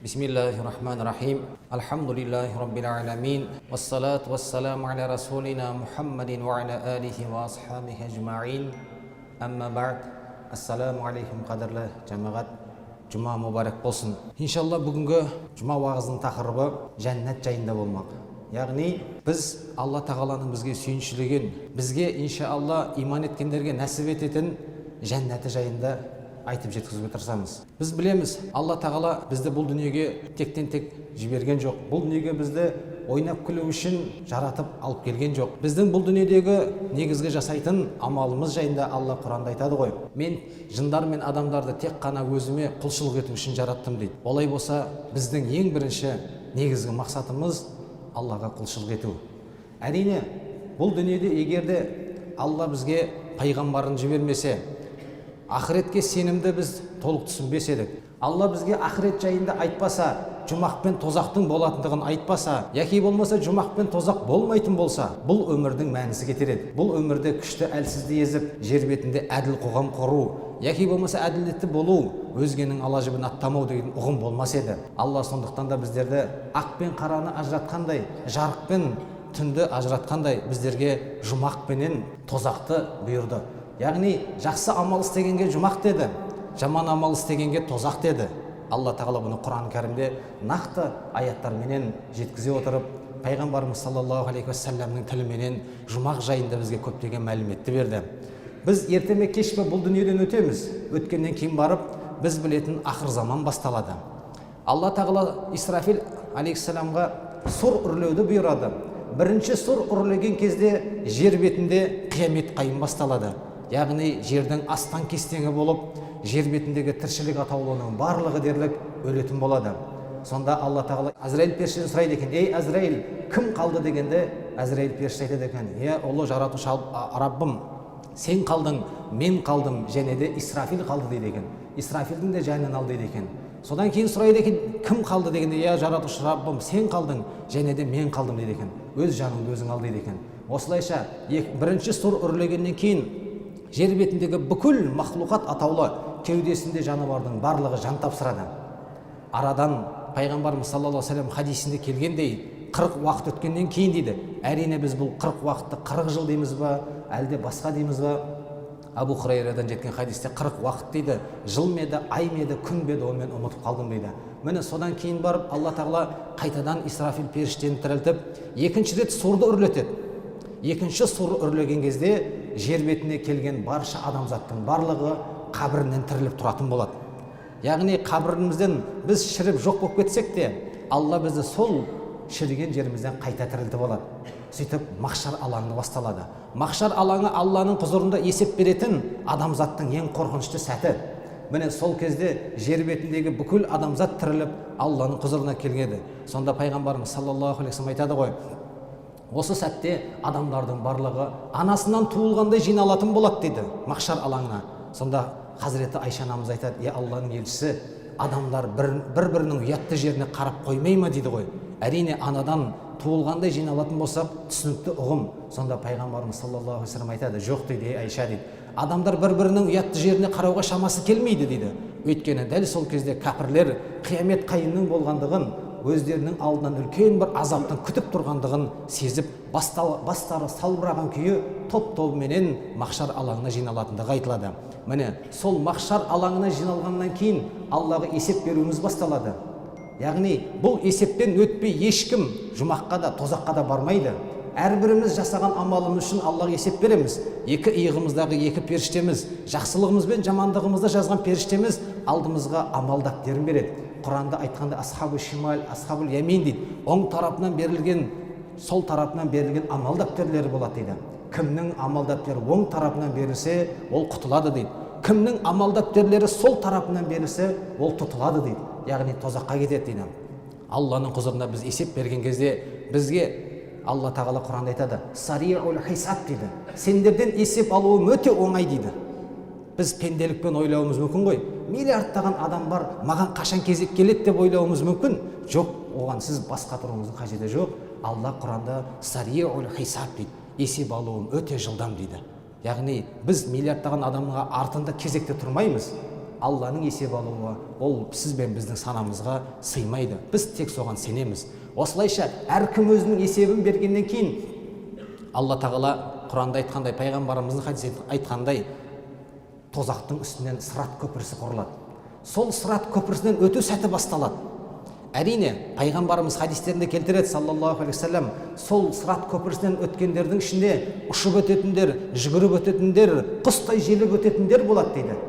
Bismillahirrahmanirrahim. Alhamdulillahi rabbil alamin. Wassalatu wassalamu ala rasulina Muhammadin wa ala alihi wa ashabihi ajma'in. Amma ba'd. Assalamu alaikum qadrli jamaat. Жұма мүбәрәк болсын. Иншалла бүгінгі жұма уағыздың тақырыбы жәннат жайында болмақ. Яғни біз Алла тағаланың бізге сүйіншілеген, бізге иншалла иман еткендерге нәсіп ететін жәннаты жайында айтып жеткізуге тырысамыз. Біз білеміз, Алла тағала бізді бұл дүниеге тектен тек жіберген жоқ. Бұл дүниеге бізді ойнап күлу үшін жаратып алып келген жоқ. Біздің бұл дүниедегі негізгі жасайтын амалымыз жайында Алла Құранда айтады ғой. Мен жындар мен адамдарды тек қана өзіме құлшылық ету үшін жараттым дейді. Олай болса, біздің ең бірінші негізгі мақсатымыз Аллаға құлшылық ету. Әрине, бұл дүниеде егерде Алла бізге пайғамбарын жібермесе, ақыретке сенімді біз толық түсінбес едік. Алла бізге ақырет жайында айтпаса, жұмақ пен тозақтың болатындығын айтпаса, яки болмаса жұмақ пен тозақ болмайтын болса, бұл өмірдің мәнісі кетер еді. Бұл өмірде күшті әлсізді езіп, жер бетінде әділ қоғам құру, яки болмаса әділетті болу, өзгенің ала жібін аттамау деген ұғым болмас еді. Алла сондықтан да біздерді ақ пен қараны ажыратқандай, жарық пен түнді ажыратқандай біздерге жұмақ пенен тозақты бұйырды. Яғни жақсы амал істегенге жұмақ деді, жаман амал істегенге тозақ деді. Алла тағала бұны Құран кәрімде нақты аяттарменен жеткізе отырып, пайғамбарымыз саллаллаху алейхи уассаламның тіліменен жұмақ жайында бізге көптеген мәліметті берді. Біз ерте ме кеш пе бұл дүниеден өтеміз. Өткеннен кейін барып, біз білетін ақыр заман басталады. Алла тағала Исрафил алейхиссаламға сұр үрлеуді бұйырады. Бірінші сұр үрлеген кезде жер бетінде қиямет қайым басталады. Яғни жердің астан кестеңі болып, жер бетіндегі тіршілік атаулының барлығы дерлік өлетін болады. Сонда Алла тағала Азраил періштеден сұрайды екен: ей Азраил, кім қалды дегенде, Азраил періште айтады екен: ұлы жаратушы Раббым, сен қалдың, мен қалдым, және де Исрафил қалды дейді екен. Исрафилдің де жанын ал дейді екен. Содан кейін сұрайды екен: кім қалды дегенде, жаратушы Раббым, сен қалдың, және де мен қалдым дейді екен. Өз жаныңды өзің ал дейді екен. Осылайша бірінші сұр үрлегеннен кейін жер бетіндегі бүкіл мақлуқат атаулы кеудесінде жаны бардың барлығы жан тапсырады. Арадан пайғамбарымыз саллаллаху алейхи вассалам хадисінде келгендей 40 уақыт өткеннен кейін дейді. Әрине біз бұл 40 уақытты 40 жыл дейміз ба, әлде басқа дейміз ба? Абу Хурайрадан жеткен хадисте 40 уақыт дейді. Жыл ма еді, ай ма еді, күн бе еді, оны мен ұмытып қалдым дейді. Міне содан кейін барып Алла тағала қайтадан Исрафил періштені тірілтіп, екінші рет сұрды үрлетеді. Екінші сұр үрлеген кезде жер бетіне келген барша адамзаттың барлығы қабірінен тіріліп тұратын болады. Яғни қабірімізден біз шіріп жоқ болып кетсек те, Алла бізді сол шіріген жерімізден қайта тірілтіп алады. Сөйтіп махшар алаңы басталады. Махшар алаңы Алланың құзырында есеп беретін адамзаттың ең қорқынышты сәті. Міне сол кезде жер бетіндегі бүкіл адамзат тіріліп Алланың құзырына келгенде. Сонда пайғамбарымыз саллаллаху алейхи вассалам айтады ғой: осы сәтте адамдардың барлығы анасынан туылғандай жиналатын болады дейді махшар алаңына. Сонда Хазіреті Айша анамыз айтады: Алланың елшісі, адамдар бір-бірінің ұятты жеріне қарап қоймай ма дейді ғой. Әрине анадан туылғандай жиналатын болсақ, түсінікті ұғым. Сонда пайғамбарымыз саллаллаху алейхи вассалам айтады: жоқ дейді Айша дейді, адамдар бір-бірінің ұятты жеріне қарауға шамасы келмейді дейді. Өйткені дәл сол кезде кәпірлер қиямет қайымның болғандығын, өздерінің алдынан үлкен бір азаптың күтіп тұрғандығын сезіп, бастары салбыраған күйі топ-тобыменен махшар алаңына жиналатындығы айтылады. Міне сол махшар алаңына жиналғаннан кейін Аллаға есеп беруіміз басталады. Яғни бұл есептен өтпей ешкім жұмаққа да тозаққа да бармайды. Әрбіріміз жасаған амалымыз үшін Аллаға есеп береміз. Екі иығымыздағы екі періштеміз, жақсылығымыз бен жамандығымызды жазған періштеміз алдымызға амал дәптерін береді. Құранда айтқанда асхабу шимал, асхабул ямин дейді. Оң тарапынан берілген, сол тарапынан берілген амал дәптерлері болады дейді. Кімнің амал дәптері оң тарапынан берілсе, ол құтылады дейді. Кімнің амал дәптерлері сол тарапынан берілсе, ол тұтылады дейді. Яғни тозаққа кетеді дейді. Алланың құзырына біз есеп берген кезде бізге Алла тағала Құранда айтады: сариул хисаб дейді. Сендерден есеп алуы өте оңай дейді. Біз пенделікпен ойлауымыз мүмкін ғой. Миллиардтаған адам бар, маған қашан кезек келеді деп ойлауымыз мүмкін. Жоқ, оған сіз басқа тұруыңыздың қажеті жоқ. Алла Құранда сариул хисаб дейді. Есеп алуым өте жылдам дейді. Яғни біз миллиардтаған адамға артында кезекте тұрмаймыз. Алланың есеп алуы ол сіз бен біздің санамызға сыймайды. Біз тек соған сенеміз. Осылайша әркім өзінің есебін бергеннен кейін Алла тағала Құранда айтқандай, пайғамбарымыздың хадисінде айтқандай, тозақтың үстінен сырат көпірісі құрылады. Сол сырат көпірісінен өту сәті басталады. Әрине, пайғамбарымыз хадистерінде келтіреді, саллаллаху алейхи вассалам, сол сырат көпірісінен өткендердің ішінде ұшып өтетіндер, жүгіріп өтетіндер, құстай желіп өтетіндер болады дейді.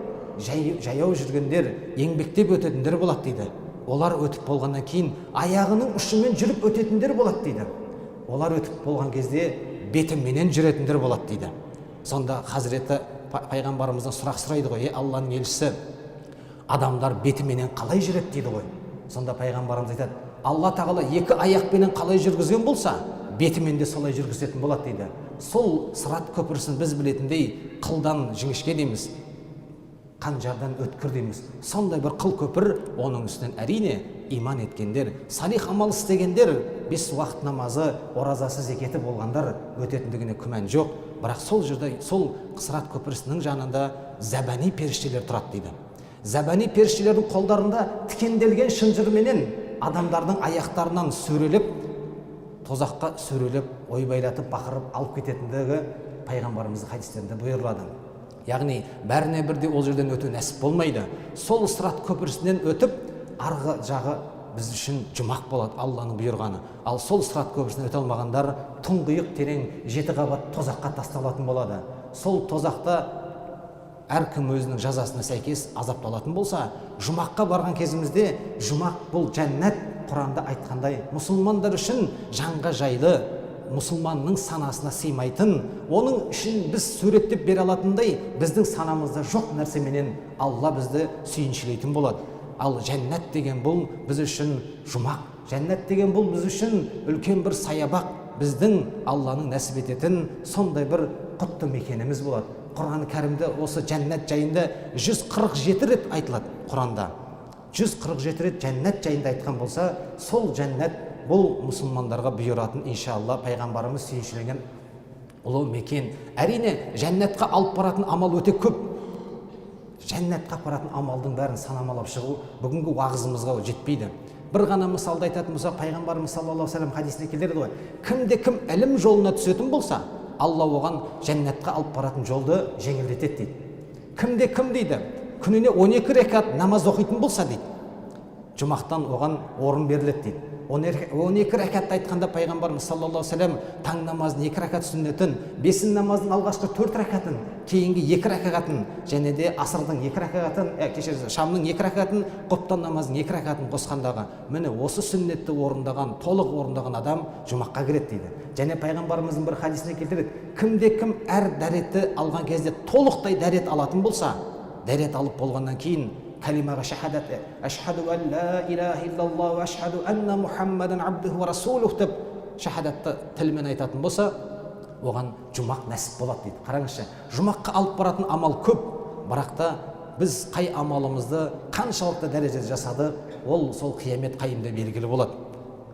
Жаяу жүргендер, еңбектеп өтетіндер болады дейді. Олар өтіп болғаннан кейін аяғының ұшымен жүріп өтетіндер болады дейді. Олар өтіп болған кезде бетіменен жүретіндер болады дейді. Сонда Хазіреті пайғамбарымыздан сұрақ сұрайды ғой: Алланың елшісі, адамдар бетіменен қалай жүреді дейді ғой. Сонда пайғамбарымыз айтады: Алла тағала екі аяқпенен қалай жүргізген болса, бетімен де солай жүргізетін болады дейді. Сол сырат көпірісін біз білетіндей қылдан жіңішке дейміз, қанжардан өткір дейміз. Сондай бір қыл көпір, оның үстінен әрине иман еткендер, салих амал істегендер, 5 уақыт намазы, оразасы, зекеті болғандар өтетіндігіне күмән жоқ. Бірақ сол жерде, сол сырат көпірісінің жанында зәбәни періштелер тұрады дейді. Зәбәни періштелердің қолдарында тікенделген шынжырменен адамдардың аяқтарынан сөрелеп, тозаққа сөрелеп, ойбайлатып, бақырып алып кететіндігі пайғамбарымыздың хадистерінде бұйырылады. Яғни бәріне бірде ол жерден өту нәсіп болмайды. Сол сырат көпірісінен өтіп, арғы жағы біз үшін жұмақ болады, Алланың бұйырғаны. Ал сол сырат көпірісінен өте алмағандар тұңғиық терең 7 қабат тозаққа тасталатын болады. Сол тозақта әркім өзінің жазасына сәйкес азапталатын болса, жұмаққа барған кезімізде, жұмақ бұл жәннат, Құранда айтқандай, мұсылмандар үшін жанға жайлы, мұсылманның санасына сыймайтын, оның үшін біз суреттеп бере алатындай, біздің санамызда жоқ нәрсеменен Алла бізді сүйіншілейтін болады. Ал жәннат деген бұл біз үшін жұмақ, жәннат деген бұл біз үшін үлкен бір саябақ, біздің Алланың нәсіп ететін сондай бір құтты мекеніміз болады. Құран кәрімде осы жәннат жайында 147 рет айтылады. Құранда 147 рет жәннат жайында айтқан болса, сол жәннат бұл мұсылмандарға бұйыратын, иншалла, пайғамбарымыз сүйіншілеген ұлы мекен. Әрине, жәннатқа алып баратын амал өте көп. Жәннатқа баратын амалдың бәрін санамалап шығу бүгінгі уағызымызға жетпейді. Бір ғана мысалды айтатын болса, пайғамбарымыз саллаллаху алейхи вассалам хадисінде келеді ғой: кімде кім ілім жолына түсетін болса, Алла оған жәннатқа алып баратын жолды жеңілдетеді дейді. Кімде кім дейді, күніне 12 рекат намаз оқитын болса дейді, жұмақтан оған орын беріледі дейді. 12 рекатты айтқанда пайғамбарымыз саллаллаху алейхи вассалам таң намазын 2 рекат сүннетін, бесін намазын алғашқы 4 рекатын, кейінгі 2 рекатын, және де асырдың 2 рекатын, шамның 2 рекатын, құптан намазының 2 рекатын қосқандағы, міне осы сүннетті орындаған, толық орындаған адам жұмаққа кіреді дейді. Және пайғамбарымыздың бір хадисінде келтіреді: кімде кім әр дәретті алған кезде толықтай дәрет алатын болса, дәрет алып болғаннан кейін калимаға шахадат, ашхаду ан ла илаха иллаллах ва ашхаду анна мухаммадан абдуху ва расулух деп шахадатты тілмен айтатын болса, оған жұмақ нәсіп болады дейді. Қараңызшы, жұмаққа алып баратын амал көп, бірақ та біз қай амалымызды қаншалықты дәрежеде жасадық, ол сол қиямет қайымда белгілі болады.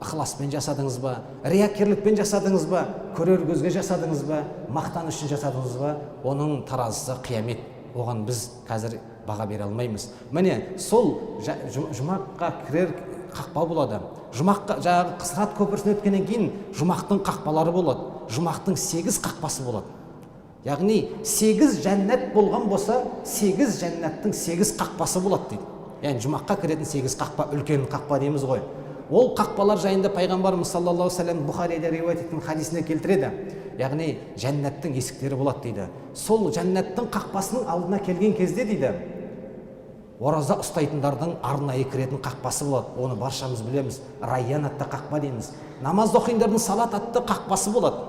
Ықыласпен жасадыңыз ба, риякерлікпен жасадыңыз ба, көрер көзге жасадыңыз ба, мақтан үшін жасадыңыз ба, оның таразысы қиямет. Оған біз қазір баға бере алмаймыз. Міне сол жұмаққа кірер қақпа болады. Жұмаққа жаңағы сырат көпірісін өткеннен кейін жұмақтың қақпалары болады. Жұмақтың 8 қақпасы болады. Яғни 8 жәннат болған болса, 8 жәннаттың 8 қақпасы болады дейді. Яғни жұмаққа кіретін 8 қақпа, үлкен қақпа дейміз ғой. Ол қақпалар жайында пайғамбарымыз саллаллаху алейхи вассалам Бухариде риуаят еткен хадисінде келтіреді. Яғни жәннаттың есіктері болады дейді. Сол жәннаттың қақпасының алдына келген кезде дейді, ораза ұстайтындардың арнайы кіретін қақпасы болады. Оны баршамыз білеміз. Райян атты қақпа дейміз. Намаз оқитындардың салат атты қақпасы болады.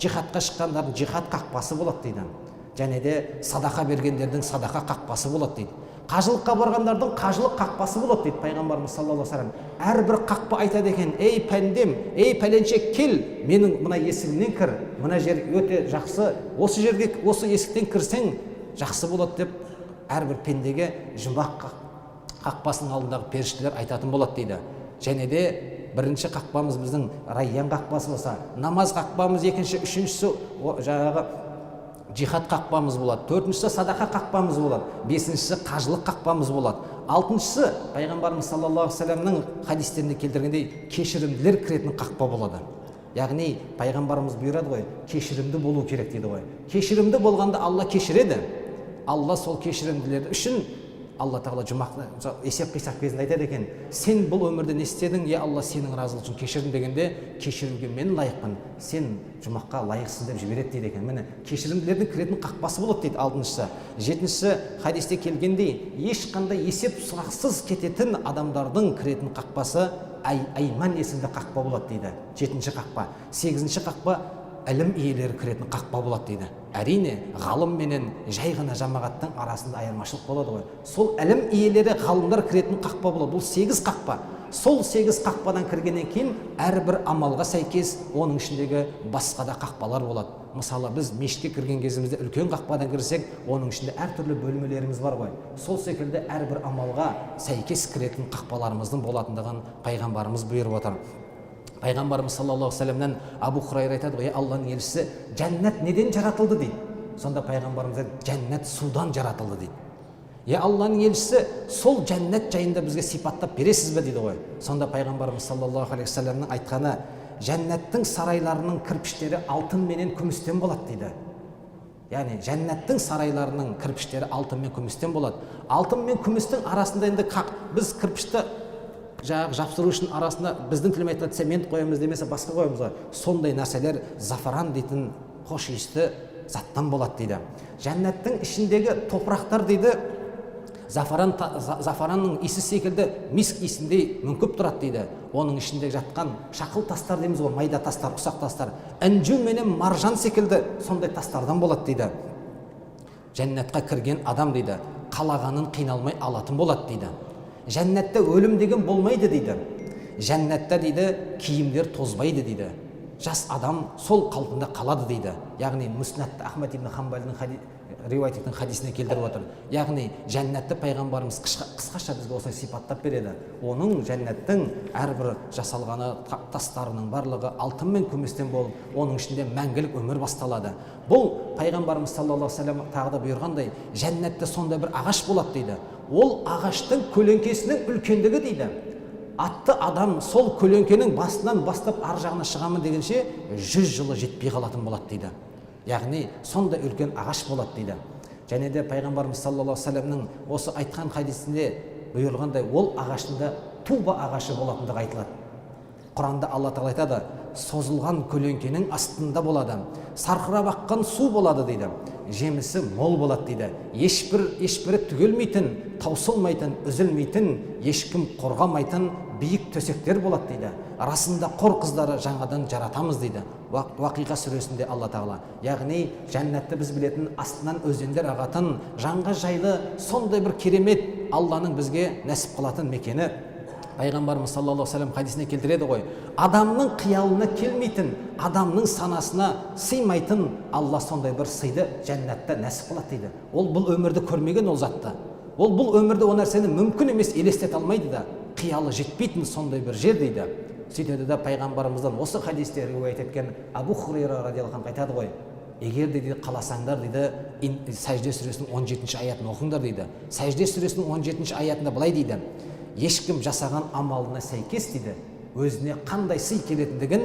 Жихадқа шыққандардың жихад қақпасы болады дейді. Және де садақа бергендердің садақа қақпасы болады дейді. Қажылыққа барғандардың қажылық қақпасы болады дейді пайғамбарымыз саллаллаху алейхи вассалам. Әрбір қақпа айтады екен: ей пәндем, ей пәленшек, кел, менің мына есігімнен кір, мына жер өте жақсы, осы жерге, осы есіктен кірсең жақсы болады деп әрбір пендеге жұмақ қақпасының алдындағы періштелер айтатын болады дейді. Және де бірінші қақпамыз біздің райян қақпасы болса, намаз қақпамыз екінші, үшіншісі жаңағы жихад қақпамыз болады. Төртіншісі садақа қақпамыз болады. Бесіншісі қажылық қақпамыз болады. Алтыншысы пайғамбарымыз саллаллаху алейхи вассаламның хадистерінде келтіргендей кешірімділер кіретін қақпа болады. Яғни пайғамбарымыз бұйырады ғой, кешірімді болу керек дейді ғой. Кешірімді болғанда Алла кешіреді. Алла сол кешірімділер үшін Алла тағала жұмақта есеп қисап кезінде айтады екен: сен бұл өмірде не істедің, е Алла, сенің разылығың үшін кешірдім дегенде, кешіруге мен лайықпын, сен жұмаққа лайықсың деп жібереді дейді екен. Міне кешірімділердің кіретін қақпасы болады дейді алтыншысы. Жетіншісі хадисте келгендей, ешқандай есеп сұрақсыз кететін адамдардың кіретін қақпасы Айман есімді қақпа болады дейді. Жетінші қақпа. Сегізінші қақпа ілім иелері кіретін қақпа болады дейді. Әрине, ғалым менен жай ғана жамағаттың арасында айырмашылық болады ғой. Сол ілім иелері, ғалымдар кіретін қақпа болады. Бұл 8 қақпа. Сол 8 қақпадан кіргеннен кейін әрбір амалға сәйкес оның ішіндегі басқа да қақпалар болады. Мысалы, біз мешітке кірген кезімізде үлкен қақпадан кірсек, оның ішінде әртүрлі бөлмелеріміз бар ғой. Сол секілді әрбір амалға сәйкес кіретін қақпаларымыздың болатындығын пайғамбарымыз бұйырып отыр. Пайғамбарымыз саллаллаху алейхи вассаламнан Абу Хурайра айтады ғой: Алланың елшісі, жәннат неден жаратылды дейді. Сонда пайғамбарымыз айтады: жәннат судан жаратылды дейді. Алланың елшісі, сол жәннат жайында бізге сипаттап бересіз бе дейді ғой. Сонда пайғамбарымыз саллаллаху алейхи вассаламның айтқаны: жәннаттың сарайларының кірпіштері алтын менен күмістен болады дейді. Яғни жәннаттың сарайларының кірпіштері алтын мен күмістен болады. Алтын мен күмістің арасында енді біз кірпішті жапсыру үшін арасында біздің тілмен айтылады цемент қоямыз демесе басқа қоямыз ғой. Сондай нәрселер зафаран дейтін хош иісті заттан болады дейді. Жәннаттың ішіндегі топырақтар дейді зафаранның иісі секілді миск иісіндей мүңкіп тұрады дейді. Оның ішінде жатқан шақыл тастар дейміз ғой, майда тастар, ұсақ тастар, інжу менен маржан секілді сондай тастардан болады дейді. Жәннатқа кірген адам дейді қалағанын қиналмай алатын болады дейді. Жәннатта өлім деген болмайды дейді. Жәннатта дейді киімдер тозбайды дейді. Жас адам сол қалпында қалады дейді. Яғни Муснадта Ахмад ибн Хамбалдың риуаят еткен хадисіне келтіріп отыр. Яғни жәннатты пайғамбарымыз қысқаша бізге осылай сипаттап береді. Оның жәннаттың әрбір жасалғаны тастарының барлығы алтын мен күмістен болып, оның ішінде мәңгілік өмір басталады. Бұл пайғамбарымыз саллаллаху алейхи вассалам тағы да бұйырғандай, жәннатта сондай бір ағаш болады дейді. Ол ағаштың көлеңкесінің үлкендігі дейді. Атты адам сол көлеңкенің басынан бастап ар жағына шығамын дегенше 100 жылы жетпей қалатын болады дейді. Яғни сондай үлкен ағаш болады дейді. Және де пайғамбарымыз саллаллаху алейхи вассаламның осы айтқан хадисінде бұйырғандай, ол ағашында туба ағашы болатындығы айтылады. Құранда Алла тағала айтады: созылған көлеңкенің астында болады, сарқырап аққан су болады дейді. Жемісі мол болады дейді. Ешбірі түгелмейтін, таусылмайтын, үзілмейтін, ешкім қорғамайтын биік төсектер болады дейді. Арасында қор қыздары жаңадан жаратамыз дейді. Уақиға сүресінде Алла тағала. Яғни жәннатты біз білетін астынан өзендер ағатын, жанға жайлы сондай бір керемет Алланың бізге нәсіп қылатын мекені. Пайғамбарымыз саллаллаху алейхи вассалам хадисіне келтіреді ғой: адамның қиялына келмейтін, адамның санасына сыймайтын Алла сондай бір сыйды жәннатта нәсіп қылады дейді. Ол бұл өмірді көрмеген ол затты. Ол бұл өмірде о нәрсені мүмкін емес елестете алмайды да, қиялы жетпейтін сондай бір жер дейді. Сөйтеді де пайғамбарымыздан осы хадисте риуаят еткен Абу Хурайра радиаллаху анху айтады ғой: егер дейді қаласаңдар дейді, Сәжде сүресінің 17-ші аятын оқыңдар дейді. Сәжде сүресінің 17-ші аятында былай дейді: ешкім жасаған амалына сәйкес дейді, өзіне қандай сый келетіндігін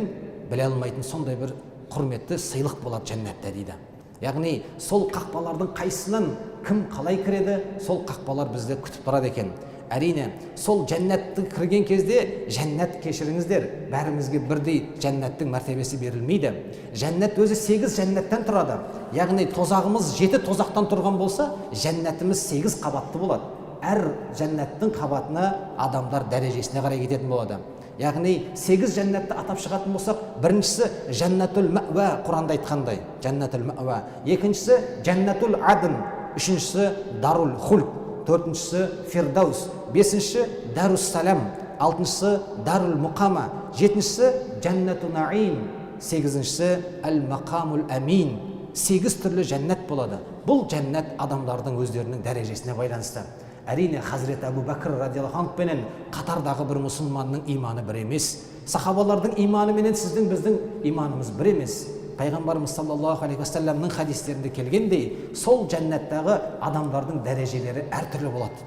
біле алмайтын сондай бір құрметті сыйлық болады жәннатта дейді. Яғни сол қақпалардың қайсынан кім қалай кіреді, сол қақпалар бізді күтіп тұрады екен. Әрине, сол жәннатты кірген кезде, жәннат кешіріңіздер, бәрімізге бірдей жәннаттың мәртебесі берілмейді. Жәннат өзі 8 жәннаттан тұрады. Яғни тозағымыз 7 тозақтан тұрған болса, жәннатымыз 8 қабатты болады. Әр жәннаттың қабатына адамдар дәрежесіне қарай кететін болады. Яғни 8 жәннатты атап шығатын болсақ, біріншісі жәннатул мәъва, Құранда айтқандай, жәннатул мәъва. Екіншісі жәннатул адн, үшіншісі дарул хулд, төртіншісі фирдаус, бесіншісі дарус салам, алтыншысы дарул мұқама, жетіншісі жәннату наим, сегізіншісі әл мақамул әмин. 8 түрлі жәннат болады. Бұл жәннат адамдардың өздерінің дәрежесіне байланысты. Әрине Хазірет Абу Бәкір радиаллаху анху пенен қатардағы бір мұсылманның иманы бір емес. Сахабалардың иманы менен біздің иманымыз бір емес. пайғамбарымыз саллаллаху алейхи уассаламның хадистерінде келгендей, сол жәннаттағы адамдардың дәрежелері әртүрлі болады.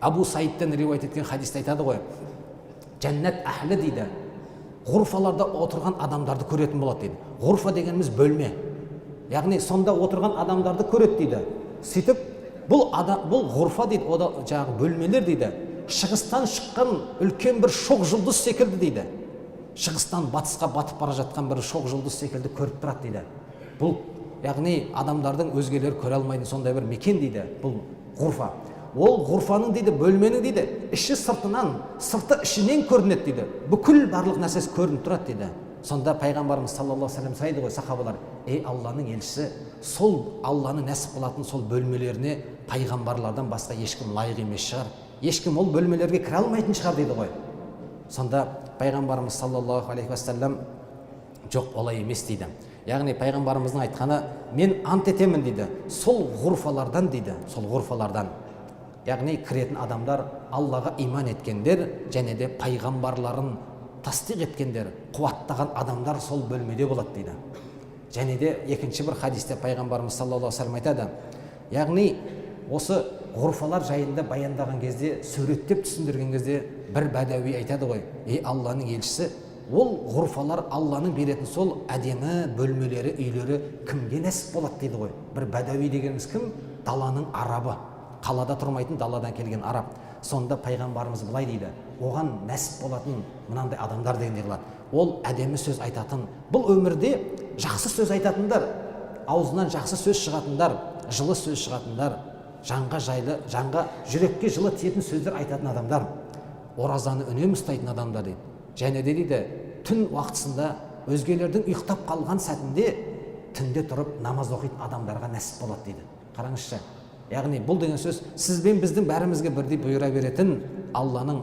Абу Саидтен риуаят еткен хадисте айтады ғой, жәннат әхлі дейді, ғұрфаларда отырған адамдарды көретін болады дейді. Ғұрфа дегеніміз бөлме, яғни сонда отырған адамдарды көреді дейді. Сөйтіп бұл ғұрфа дейді, ода жаңағы бөлмелер дейді, шығыстан шыққан үлкен бір шоқ жұлдыз секілді дейді. Шығыстан батысқа батып бара жатқан бір шоқ жұлдыз секілді көріп тұрады дейді. Бұл яғни адамдардың өзгелер көре алмайтын сондай бір мекен дейді. Бұл ғұрфа. Ол ғұрфаның дейді, бөлменің дейді, іші сыртынан, сырты ішінен көрінеді дейді. Бүкіл барлық нәрсесі көрініп тұрады дейді. Сонда пайғамбарымыз саллаллаху алейхи вассалам сұрайды ғой сахабалар, ей Алланың елшісі, сол Алланың нәсіп қылатын сол бөлмелеріне пайғамбарлардан басқа ешкім лайық емес шығар, ешкім ол бөлмелерге кіре алмайтын шығар дейді ғой. Сонда пайғамбарымыз саллаллаху алейхи вассалам жоқ, олай емес дейді. Яғни пайғамбарымыздың айтқаны, мен ант етемін дейді, сол ғұрфалардан дейді, сол ғұрфалардан. Яғни кіретін адамдар Аллаға иман еткендер және де пайғамбарларын тасдиқ еткендер, қуаттаған адамдар сол бөлмеде болады дейді. Және де екінші бір хадисте пайғамбарымыз саллаллаху алейхи вассалам айтады, яғни осы ғұрфалар жайында баяндаған кезде, суреттеп түсіндірген кезде бір бәдәуи айтады ғой, ей Алланың елшісі, ол ғұрфалар Алланың беретін сол әдемі бөлмелері, үйлері кімге нәсіп болады дейді ғой. Бір бәдәуи дегеніміз кім? Даланың арабы, қалада тұрмайтын даладан келген араб. Сонда пайғамбарымыз былай дейді, оған нәсіп болатын мынандай адамдар дегенде қылады. Ол әдемі сөз айтатын, бұл өмірде жақсы сөз айтатындар, аузынан жақсы сөз шығатындар, жылы сөз шығатындар, жанға жайлы, жанға жүрекке жылы тиетін сөздер айтатын адамдар, оразаны үнемі ұстайтын адамдар дейді. Және де дейді, түн уақытысында өзгелердің ұйықтап қалған сәтінде түнде тұрып намаз оқитын адамдарға нәсіп болады дейді. Қараңызшы. Яғни бұл деген сөз сіз бен біздің бәрімізге бірдей бұйыра беретін Алланың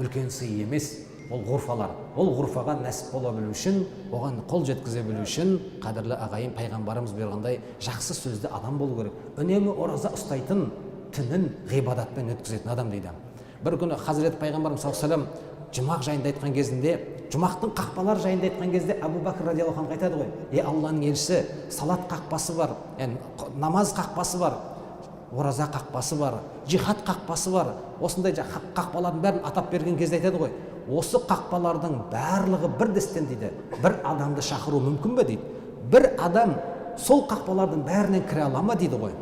үлкен сыйы емес, ол ғұрфалар. Ол ғұрфаға нәсіп бола білу үшін, оған қол жеткізе білу үшін, қадірлі ағайын, пайғамбарымыз берғандай жақсы сөзді адам болу керек. Үнемі ораза ұстайтын, түнін ғибадатпен өткізетін адам дейді. Бір күні Хазірет пайғамбарымыз саллаллаху алейхи вассалам жұмақ жайында айтқан кезінде, жұмақтың қақпалары жайында айтқан кезде Абу Бәкір радиаллаху анху айтады ғой, ей Алланың елшісі, салат қақпасы бар, намаз қақпасы бар, ораза қақпасы бар, жихад қақпасы бар. Осындай қақпалардың бәрін атап берген кезде айтады ғой, осы қақпалардың барлығы бір дестен дейді, бір адамды шақыру мүмкін бе дейді. Бір адам сол қақпалардың бәрінен кіре ала ма дейді ғой.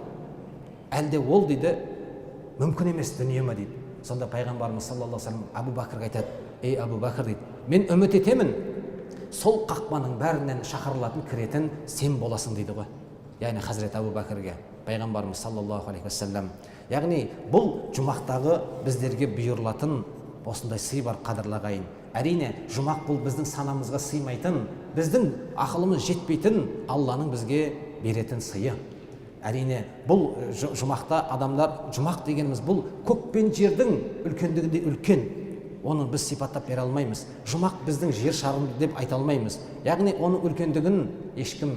Әлде ол дейді мүмкін емес дүние ме дейді. Сонда пайғамбарымыз саллаллаху алейхи вассалам Абу Бәкірге айтады, ей Абу Бәкір дейді, мен үміт етемін, сол қақпаның бәрінен шақырылатын кіретін сен боласың дейді ғой. Яғни Хазірет Абу Бәкірге пайғамбарымыз саллаллаху алейхи вассалам. Яғни бұл жұмақтағы біздерге бұйырылатын осындай сый бар, қадірлі ағайын. Әрине жұмақ бұл біздің санамызға сыймайтын, біздің ақылымыз жетпейтін Алланың бізге беретін сыйы. Әрине бұл жұмақта адамдар, жұмақ дегеніміз бұл көк пен жердің үлкендігінде үлкен, оны біз сипаттап бере алмаймыз. Жұмақ біздің жер шарында деп айта алмаймыз. Яғни оның үлкендігін ешкім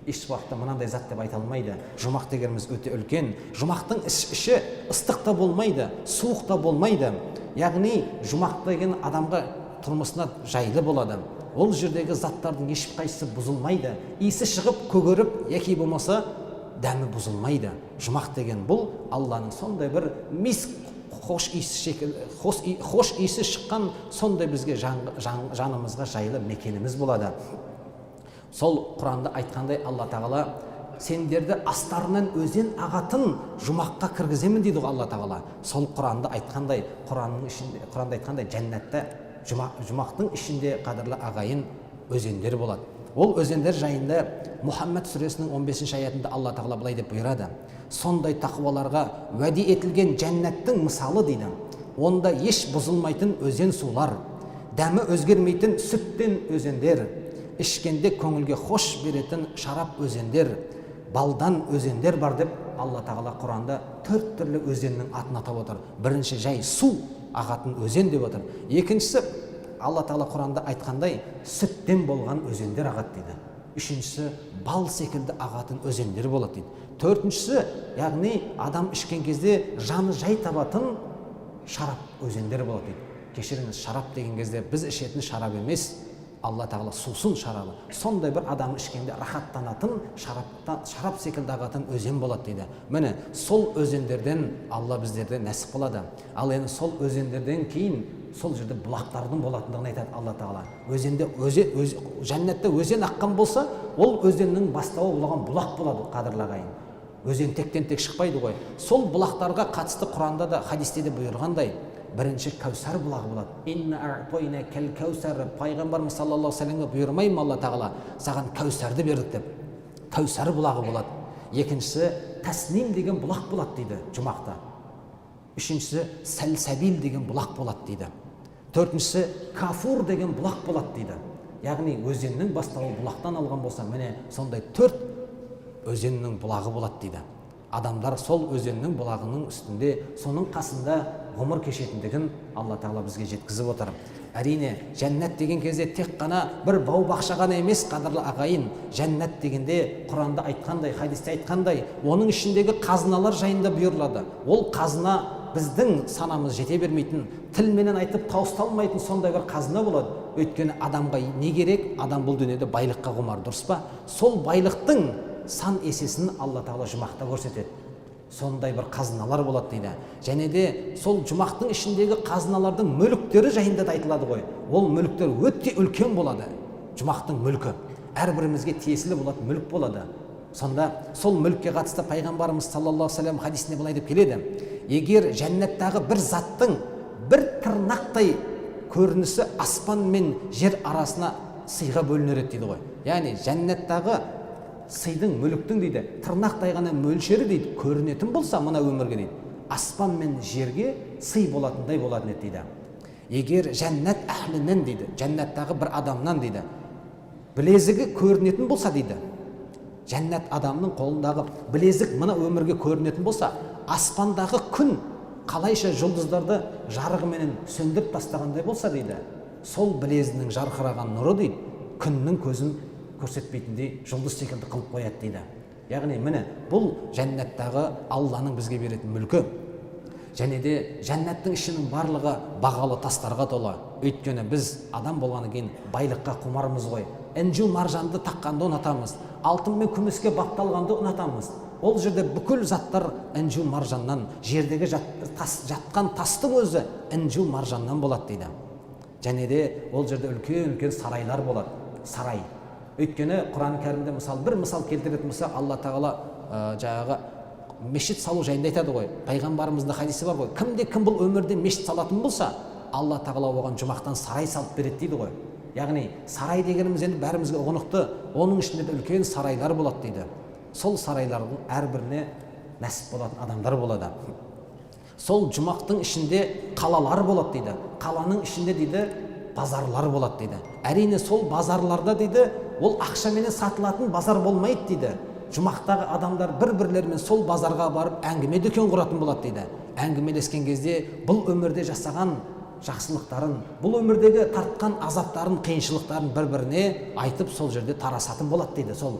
еш уақытта мынандай зат деп айта алмайды. Жұмақ дегеніміз өте үлкен. Жұмақтың іші ыстық та болмайды, суық та болмайды. Яғни жұмақ деген адамға тұрмысына жайлы болады. Ол жердегі заттардың ешқайсысы бұзылмайды. Иісі шығып көгеріп, яки болмаса дәмі бұзылмайды. Жұмақ деген бұл Алланың сондай бір мис хош иісі шыққан сондай бізге жанымызға жайлы мекеніміз болады. Сол Құранда айтқандай Алла Тағала сендерді астарынан өзен ағатын жұмаққа кіргіземін дейді ғой Алла Тағала. Сол Құранда айтқандай, Құранда айтқандай жәннатта жұмақтың ішінде қадірлі ағайын өзендер болады. Ол өзендер жайында Мұхаммед сүресінің 15 аятында Алла Тағала былай деп бұйырады. Сондай тақуаларға уәде етілген жәннаттың мысалы дейді. Онда еш бұзылмайтын өзен сулар, дәмі өзгермейтін сүттен өзендер, ішкенде көңілге хош беретін шарап өзендер, балдан өзендер бар деп Алла Тағала Құранда 4 түрлі өзеннің атын атап отыр. Бірінші жай су ағатын өзен деп отыр. Екіншісі Алла Тағала Құранда айтқандай сүттен болған өзендер ағады дейді. Үшіншісі бал секілді ағатын өзендер болады дейді. Төртіншісі, яғни адам ішкен кезде жаны жай табатын шарап өзендер болады дейді. Кешіріңіз, шарап деген кезде біз ішетін шарап емес, Алла тағала сусын шарабы, сондай бір адам ішкенде рахаттанатын, шарап секілді ағатын өзен болады дейді. Міне сол өзендерден Алла біздерді нәсіп қылады. Ал енді сол өзендерден кейін сол жерде бұлақтардың болатындығын айтады Алла тағала. Жәннатта өзен аққан болса, ол өзеннің бастауы болған бұлақ болады, қадірлі ағайын. Өзен тектен тек шықпайды ғой. Сол бұлақтарға қатысты Құранда да, хадисте де бұйырғандай, бірінші Кәусар бұлағы болады. Инна а'тойна кәл Кәусар. Пайғамбарымыз саллаллаху алейхи ва салламға бұйырмай ма Алла тағала, саған Кәусарды бердік деп. Кәусар бұлағы болады. Екіншісі Тәсним деген бұлақ болады дейді Жұмақта. Үшіншісі Сәлсәбил деген бұлақ болады дейді. Төртіншісі Кафур деген бұлақ болады дейді. Яғни өзеннің бастауы бұлақтан алған болса, міне сондай 4 өзеннің бұлағы болады дейді. Адамдар сол өзеннің бұлағының үстінде, соның қасында ғұмыр кешетіндігін Алла тағала бізге жеткізіп отыр. Әрине, жәннат деген кезде тек қана бір бау-бақша ғана емес, қадірлі ағайын. Жәннат дегенде Құранда айтқандай, хадисте айтқандай, оның ішіндегі қазыналар жайында бұйырылады. Ол қазына біздің санамыз жете бермейтін, тілменен айтып тауысталмайтын сондай бір қазына болады. Өйткені адамға не керек? Адам бұл дүниеде байлыққа құмар, дұрыс па? Сол байлықтың сан есесін Алла тағала Жұмақта көрсетеді. Сондай бір қазыналар болады дейді. Және де сол Жұмақтың ішіндегі қазыналардың мүліктері жайында да айтылады ғой. Ол мүліктер өте үлкен болады. Жұмақтың мүлкі әрбірімізге тиесілі болады, мүлік болады. Сонда сол мүлікке қатысты пайғамбарымыз саллаллаху алейхи ва саллям хадисінде былай деп келеді: егер жәннаттағы бір заттың бір тырнақтай көрінісі аспан мен жер арасына сыйға бөлінер еді дейді ғой. Яғни жәннаттағы сыйдың, мүліктің дейді, тырнақтай ғана мөлшері дейді, көрінетін болса мына өмірге дейді, аспан мен жерге сый болатындай болатын еді дейді. Егер жәннат әхлінен дейді, жәннаттағы бір адамнан дейді, білезігі көрінетін болса дейді, жәннат адамның қолындағы білезік мына өмірге көрінетін болса, аспандағы күн қалайша жұлдыздарды жарығыменен сөндіріп тастағандай болса дейді, сол білезінің жарқыраған нұры дейді, күннің көзін көрсетпейтіндей жұлдыз секілді қылып қояды дейді. Яғни міне бұл жәннаттағы Алланың бізге беретін мүлкі. Және де жәннаттың ішінің барлығы бағалы тастарға толы. Өйткені біз адам болғаннан кейін байлыққа құмармыз ғой. Інжу маржанды таққанды ұнатамыз, алтын мен күміске бапталғанды ұнатамыз. Ол жерде бүкіл заттар інжу маржаннан, жердегі жатқан тастың өзі інжу маржаннан болады дейді. Және де ол жерде үлкен-үлкен сарайлар болады. Сарай. Өйткені Құран кәрімде бір мысал келтіретін болса, Алла тағала жаңағы мешіт салу жайында айтады ғой. Пайғамбарымыздың хадисі бар ғой. Кім бұл өмірде мешіт салатын болса, Алла тағала оған Жұмақтан сарай салып береді дейді ғой. Яғни сарай дегеніміз енді бәрімізге ұғынықты, оның ішінде де үлкен сарайлар болады дейді. Сол сарайлардың әрбіріне нәсіп болатын адамдар болады. Сол Жұмақтың ішінде қалалар болады дейді. Қаланың ішінде дейді базарлар болады дейді. Әрине сол базарларда дейді, ол ақшаменен сатылатын базар болмайды дейді. Жұмақтағы адамдар бір-бірлерімен сол базарға барып әңгіме дүкен құратын болады дейді. Әңгімелескен кезде бұл өмірде жасаған жақсылықтарын, бұл өмірдегі тартқан азаптарын, қиыншылықтарын бір-біріне айтып сол жерде тарасатын болады дейді. Сол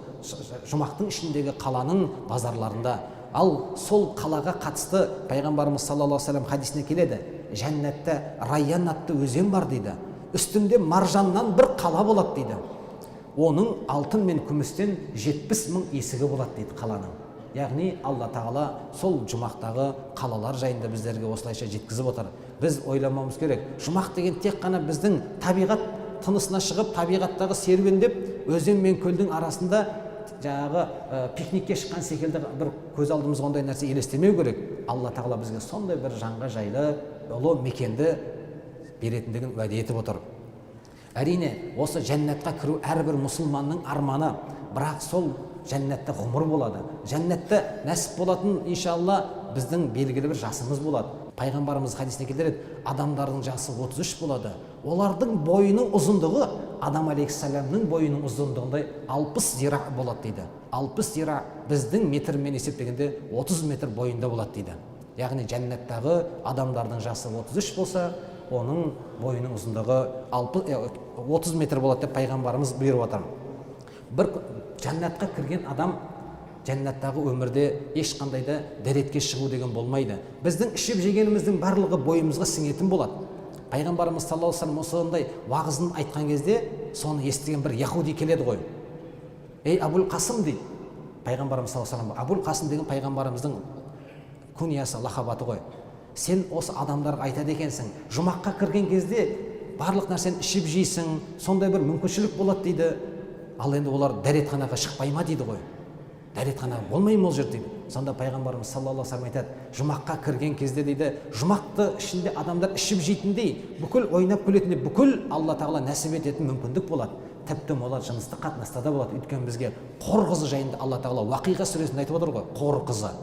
Жұмақтың ішіндегі қаланың базарларында. Ал сол қалаға қатысты пайғамбарымыз саллаллаху алейхи ва саллям хадисіне келеді: жәннатта Райян атты өзен бар дейді. Үстінде маржаннан бір қала болады дейді. Оның алтын мен күмістен 70 000 есігі болады дейді қаланың. Яғни Алла тағала сол Жұмақтағы қалалар жайында біздерге осылайша жеткізіп отыр. Біз ойламауымыз керек. Жұмақ деген тек қана біздің табиғат тынысына шығып, табиғаттағы серуендеп, өзен мен көлдің арасында жаңағы пикникке шыққан секілді бір көз алдымызға ондай нәрсе елестемеу керек. Алла тағала бізге сондай бір жанға жайлы, ұлы мекенді беретіндігін уәде етіп отыр. Әрине, осы жәннатқа кіру әрбір мұсылманның арманы, бірақ сол жәннатта ғұмыр болады. Жәннатта нәсіп болатын иншалла біздің белгілі бір жасымыз болады. Пайғамбарымыз хадисіне келтіреді, адамдардың жасы 33 болады. Олардың бойының ұзындығы Адам алейхиссаламның бойының ұзындығындай 60 зира болады дейді. 60 зира біздің метрмен есептегенде 30 метр бойында болады дейді. Яғни жәннаттағы адамдардың жасы 33 болса, оның бойының ұзындығы 30 метр болады деп пайғамбарымыз бұйырып отыр. Бір жәннатқа кірген адам жәннаттағы өмірде ешқандай да дәретке шығу деген болмайды. Біздің ішіп жегеніміздің барлығы бойымызға сіңетін болады. Пайғамбарымыз саллаллаху алейхи вассалам осындай уағызын айтқан кезде соны естіген бір яхуди келеді ғой. Ей Абул Қасым дейді. Пайғамбарымыз саллаллаху алейхи вассалам, Абул Қасым деген пайғамбарымыздың күниясы, лақабаты ғой. Сен осы адамдарға айтады екенсің, жұмаққа кірген кезде барлық нәрсені ішіп жейсің, сондай бір мүмкіншілік болады дейді. Ал енді олар дәретханаға шықпай ма дейді ғой. Дәретхана болмай ма ол жер дейді. Сонда пайғамбарымыз саллаллаху алейхи вассалам айтады, жұмаққа кірген кезде дейді, жұмақты ішінде адамдар ішіп жейтіндей, бүкіл ойнап күлетіндей, бүкіл Алла тағала нәсіп ететін мүмкіндік болады. Тіпті олар жыныстық қатынаста да болады. Өйткені бізге қор қызы жайында Алла тағала Уақиға сүресінде айтып отыр ғой, қор қызы.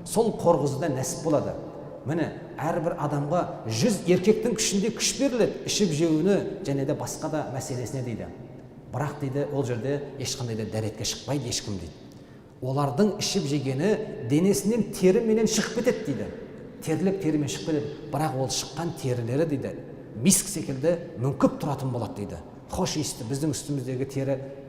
Сол қор қызыда нәсіп болады. Міне, әрбір адамға 100 еркектің күшінде күш беріледі, ішіп жеуіне және де басқа да мәселесіне дейді. Бірақ дейді, ол жерде ешқандай да дәретке шықпайды ешкім дейді. Олардың ішіп жегені денесінен тері менен шығып кетеді дейді. Теріліп терімен шығып кетеді. Бірақ ол шыққан терілері дейді, миск секілді мүңкіп тұратын болады дейді. Хош иісті, біздің үстіміздегі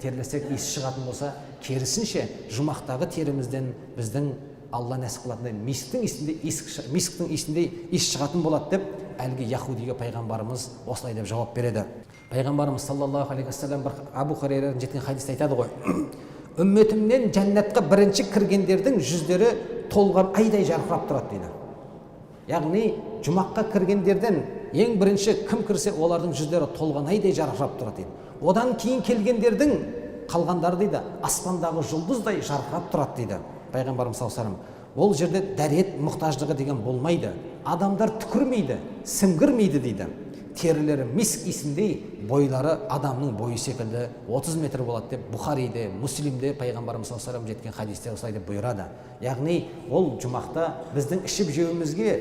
терілесек иіс шығатын болса, керісінше жұмақтағы терімізден біздің Алла нәсіп қылатындай мисктің иісінде иіс шығатын болады деп, әлгі яхудиге пайғамбарымыз осылай деп жауап береді. Пайғамбарымыз саллаллаху алейхи вассалам бір Абу Хурайрадан жеткен хадисте айтады ғой, үмметімнен жәннатқа бірінші кіргендердің жүздері толған айдай жарқырап тұрады дейді. Яғни жұмаққа кіргендерден ең бірінші кім кірсе, олардың жүздері толған айдай жарқырап тұрады дейді. Одан кейін келгендердің қалғандары дейді, аспандағы жұлдыздай жарқырап тұрады дейді. Пайғамбарымыз саллаллаху алейхи вассалам, ол жерде дәрет мұқтаждығы деген болмайды. Адамдар түкірмейді, сімгірмейді дейді. Терілері миск иісіндей, бойлары адамның бойы секілді 30 метр болады деп Бұхариде, Муслимде пайғамбарымыз саллаллаху алейхи вассалам жеткен хадисте осылай деп бұйырады. Яғни ол жұмақта біздің ішіп жеуімізге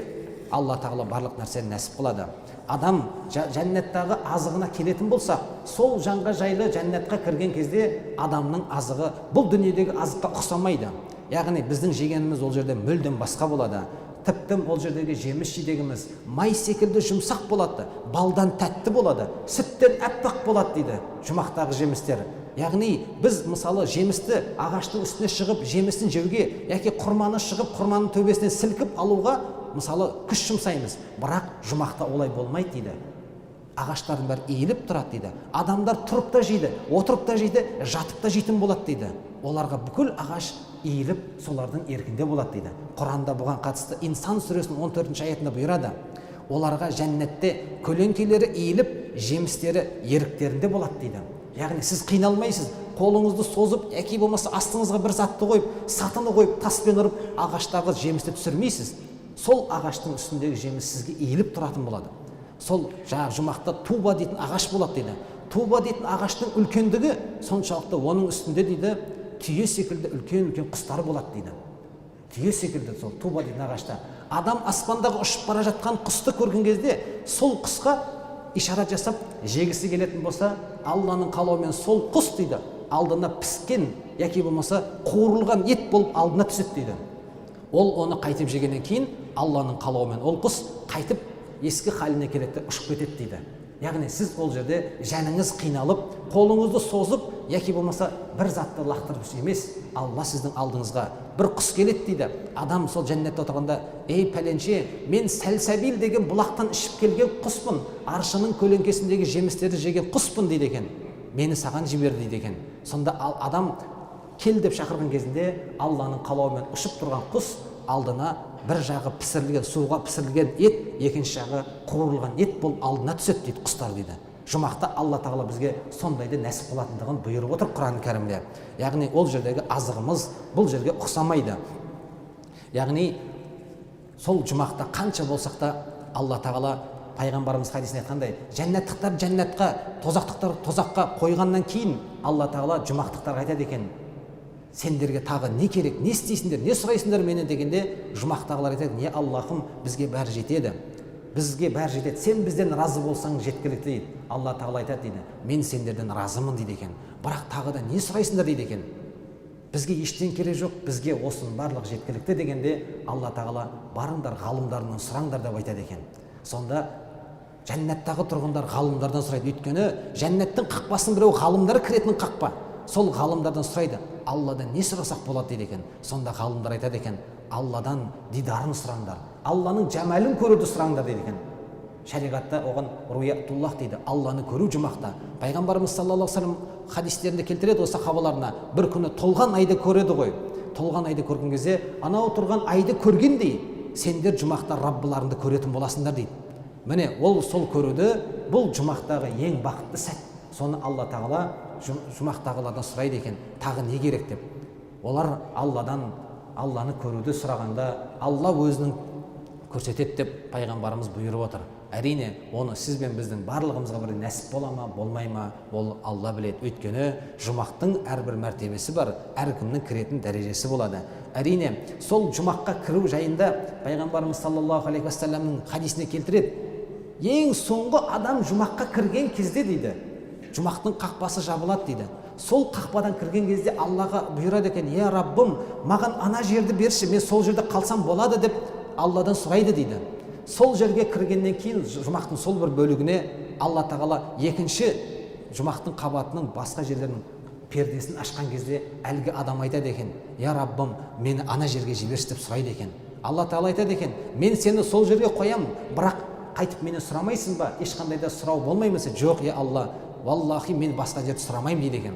Алла тағала барлық нәрсені нәсіп қылады. Адам жәннаттағы азығына келетін болса, сол жанға жайлы жәннатқа кірген кезде адамның азығы бұл дүниедегі азыққа ұқсамайды. Яғни біздің жегеніміз ол жерде мүлдем басқа болады. Тіптен ол жердегі жеміс жидегіміз май секілді жұмсақ болады, балдан тәтті болады, сүттен әппақ болады дейді жұмақтағы жемістер. Яғни біз мысалы жемісті ағаштың үстіне шығып жемісін жеуге, яки құрманы шығып құрманың төбесінен сілкіп алуға мысалы күш жұмсаймыз. Бірақ жұмақта олай болмайды дейді. Ағаштардың бәрі иіліп тұрады дейді. Адамдар тұрып та жейді, отырып та жейді, жатып та жейтін болады дейді. Оларға бүкіл ағаш иіліп солардың еркінде болады дейді. Құранда бұған қатысты Инсан сүресінің 14 аятында бұйырады. Оларға жәннатте көлеңкелері иіліп, жемістері еріктерінде болады дейді. Яғни сіз қиналмайсыз, қолыңызды созып, яки болмаса астыңызға бір затты қойып, сатыны қойып, таспен ұрып, ағаштағы жемісті түсірмейсіз. Сол ағаштың үстіндегі жеміс сізге иіліп тұратын болады. Сол жұмақта туба дейтін ағаш болады дейді. Туба дейтін ағаштың үлкендігі соншалықты, оның үстінде дейді, түйе секілді үлкен құстар болады дейді. Түйе секілді сол туба дейтін ағашта. Адам аспандағы ұшып бара жатқан құсты көрген кезде, сол құсқа ишарат жасап жегісі келетін болса, Алланың қалауымен сол құс дейді, алдына піскен, яки болмаса қуырылған ет болып алдына түседі дейді. Ол оны қайтып жегеннен кейін, Алланың қалауымен ол құс қайтып ескі халіне келеді, ұшып кетеді дейді. Яғни сіз ол жерде жаныңыз қиналып, қолыңызды созып, яки болмаса бір затты лақтырып емес, Алла сіздің алдыңызға бір құс келеді дейді. Адам сол жәннатта отырғанда, ей пәленше, мен сәлсәбил деген бұлақтан ішіп келген құспын, аршының көлеңкесіндегі жемістерді жеген құспын дейді екен. Мені саған жібер дейді екен. Сонда адам кел деп шақырған кезінде Алланың қалауымен ұшып тұрған құс алдына бір жағы пісірілген, суға пісірілген ет, екінші жағы қуырылған ет болып алдына түседі дейді құстар дейді. Жұмақта Алла тағала бізге сондайды нәсіп қылатындығын бұйырып отыр Құран кәрімде. Яғни ол жердегі азығымыз бұл жерге ұқсамайды. Яғни сол жұмақта қанша болсақ та Алла тағала пайғамбарымыз хадисінде айтқандай, жәннаттықтар жәннатқа, тозақтықтар тозаққа қойғаннан кейін Алла тағала жұмақтықтарға айтады екен, сендерге тағы не керек, не істейсіңдер, не сұрайсыңдар менен дегенде, жұмақтағылар айтады, не Аллахым, бізге бәрі жетеді. Бізге бәрі жетеді. Сен бізден разы болсаң жеткілікті дейді. Алла тағала айтады дейді, мен сендерден разымын дейді екен. Бірақ тағы да не сұрайсыңдар дейді екен. Бізге ештен керек жоқ, бізге осының барлық жеткілікті дегенде, Алла тағала барыңдар ғалымдарынан сұраңдар деп айтады екен. Сонда жәннаттағы тұрғындар ғалымдардан сұрайды. Өйткені жәннаттың қақпасының біреу ғалымдар кіретін қақпа. Сол ғалымдардан сұрайды, Алладан не сұрасақ болады дейді екен. Сонда ғалымдар айтады екен, Алладан дидарын сұраңдар, Алланың жәмәлін көруді сұраңдар дейді екен. шариғатта оған руятуллах дейді, Алланы көру жұмақта. Пайғамбарымыз саллаллаху алейхи вассалам хадистерінде келтіреді, осы сахабаларына, бір күні толған айды көреді ғой. Толған айды көрген кезде, анау тұрған айды көргендей, сендер жұмақта Раббыларыңды көретін боласыңдар дейді. Міне, ол сол көруді, бұл жұмақтағы ең бақытты сәт. Соны Алла тағала жұмақтағылардан сұрайды екен, тағы не керек деп. Олар Алланы көруді сұрағанда, Алла өзінің көрсетеді деп пайғамбарымыз бұйырып отыр. Әрине, оны сіз бен біздің барлығымызға бір нәсіп бола ма, болмай ма, ол Алла біледі. Өйткені жұмақтың әрбір мәртебесі бар, әркімнің кіретін дәрежесі болады. Әрине, сол жұмаққа кіру жайында пайғамбарымыз саллаллаху алейхи уассаламның хадисіне келтіреді. Ең соңғы адам жұмаққа кірген кезде дейді, жұмақтың қақпасы жабылады дейді. Сол қақпадан кірген кезде Аллаға бұйырады екен, «Я Раббым, маған ана жерді берші, мен сол жерде қалсам болады» деп Алладан сұрайды дейді. Сол жерге кіргеннен кейін жұмақтың сол бір бөлігіне Алла тағала екінші жұмақтың қабатының басқа жерлерінің пердесін ашқан кезде әлгі адам айтады екен, «Я Раббым, мені ана жерге жіберші» деп сұрайды екен. Алла тағала айтады екен, «Мен сені сол жерге қоямын, бірақ қайтып менен сұрамайсың ба? Ешқандай да сұрау болмаймысы?» «Жоқ, я Алла, валлахи, мен басқа жерді сұрамаймын» дейді екен.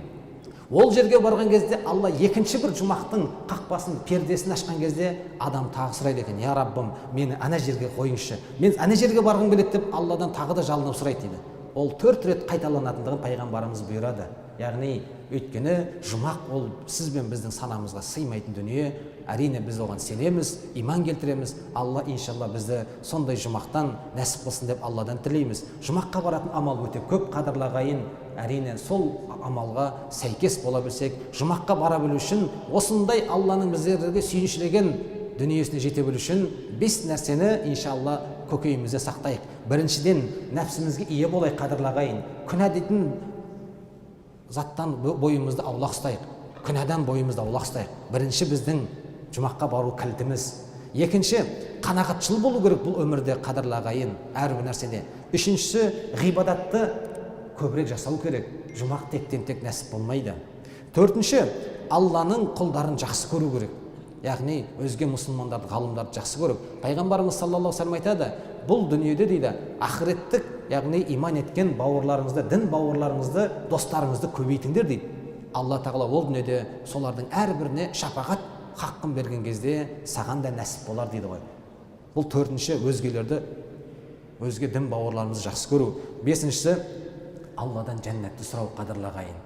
Ол жерге барған кезде Алла екінші бір жұмақтың қақпасын, пердесін ашқан кезде адам тағы сұрайды екен, «Я Раббым, мені ана жерге қойыңызшы, мен ана жерге барғым келеді» деп Алладан тағы да жалынып сұрайды дейді. Ол 4 рет қайталанатындығын пайғамбарымыз бұйырады. Яғни өйткені жұмақ ол сіз бен біздің санамызға сыймайтын дүние. Әрине біз оған сенеміз, иман келтіреміз. Алла иншалла бізді сондай жұмақтан нәсіп қылсын деп Алладан тілейміз. Жұмаққа баратын амал өте көп, қадірлі ағайын. Әрине сол амалға сәйкес бола білсек, жұмаққа бара білу үшін, осындай Алланың біздерге сүйіншілеген дүниесіне жете білу үшін 5 нәрсені иншалла көкейімізде сақтайық. Біріншіден, нәпсімізге ие болайық, қадірлі ағайын. Күнә дейтін заттан бойымызды аулақ ұстайық. Күнәдан бойымызды аулақ ұстайық. Бірінші біздің жұмаққа бару кілтіміз. Екінші, қанағатшыл болу керек бұл өмірде, қадірлі ағайын, әрбір нәрседе. Үшіншісі, ғибадатты көбірек жасау керек. Жұмақ тектен тек нәсіп болмайды. Төртінші, Алланың құлдарын жақсы көру керек. Яғни өзге мұсылмандарды, ғалымдарды жақсы көріп. Пайғамбарымыз саллаллаху алейхи вассалам айтады, бұл дүниеде дейді, ақыреттік, яғни иман еткен бауырларыңызды, дін бауырларыңызды, достарыңызды көбейтіңдер дейді. Алла тағала ол дүниеде солардың әрбіріне шапағат хаққын берген кезде саған да нәсіп болар дейді ғой. Бұл төртінші, өзге дін бауырларымызды жақсы көру. Бесіншісі, Алладан жәннатты сұрау, қадірлі ағайын.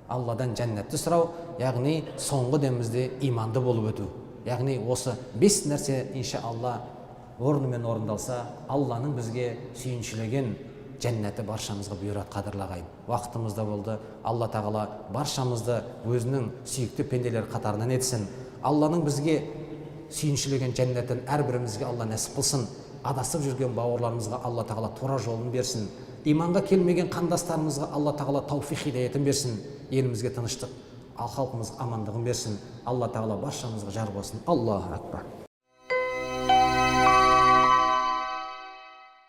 Алладан жәннатты сұрау, яғни соңғы демімізде иманды болып өту. Яғни осы 5 нәрсе иншалла орнымен орындалса, Алланың бізге сүйіншілеген жәннаты баршамызға бұйырады, қадірлі ағайын. Уақытымызда болды. Алла тағала баршамызды өзінің сүйікті пенделер қатарынан етсін. Алланың бізге сүйіншілеген жәннатын әрбірімізге Алла нәсіп қылсын. Адасып жүрген бауырларымызға Алла тағала тура жолын берсін. Иманға келмеген қандастарымызға Алла тағала тауфиқ хидаятын берсін. Елімізге тыныштық, халқымызға амандығын берсін. Алла тағала баршамызға жар болсын. Аллаху акбар.